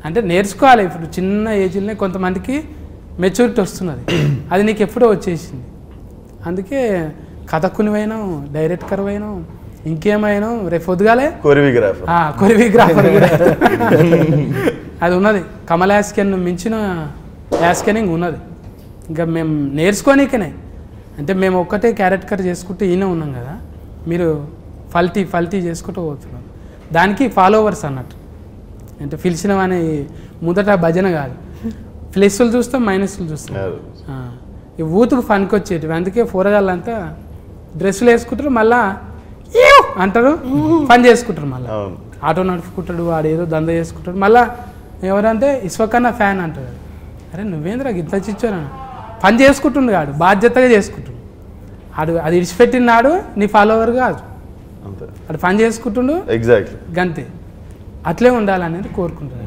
అంటే నేర్చుకోవాలి. ఇప్పుడు చిన్న ఏజ్లోనే కొంతమందికి మెచ్యూరిటీ వస్తున్నది, అది నీకు ఎప్పుడో వచ్చేసింది. అందుకే కథకునివైనా డైరెక్టర్వైనా ఇంకేమైనా రేపు పొద్దుగాలే కొరియోగ్రాఫర్ కూడా అది ఉన్నది. కమల్ యాస్కెన్ మించిన యాస్కెనింగ్ ఉన్నది. ఇంకా మేము నేర్చుకోనికనే, అంటే మేము ఒక్కటే క్యారెక్టర్ చేసుకుంటూ ఈయన ఉన్నాం కదా, మీరు ఫల్టీ చేసుకుంటూ పోతున్నాం. దానికి ఫాలోవర్స్ అన్నట్టు, అంటే పిలిచినవని ముందట భజన కాదు, ప్లస్లు చూస్తాం మైనస్లు చూస్తాం. ఈ ఊతుకు ఫన్కి వచ్చేటివి. అందుకే పోరగాళ్ళంతా డ్రెస్సులు వేసుకుంటారు, మళ్ళా అంటారు, పని చేసుకుంటారు. మళ్ళీ ఆటో నడుపుకుంటాడు, వాడు ఏదో దంద చేసుకుంటాడు. మళ్ళీ ఎవరంటే ఇస్వకన్నా ఫ్యాన్ అంటాడు. అరే నువ్వేంద్రా గిట్ల చిచ్చాను, పని చేసుకుంటుండు కాడు, బాధ్యతగా చేసుకుంటుండు. అది ఇడిచిపెట్టినాడు నీ ఫాలోవర్ కాదు, అది పని చేసుకుంటుండు. గంతే, అట్లే ఉండాలనేది కోరుకుంటున్నాను.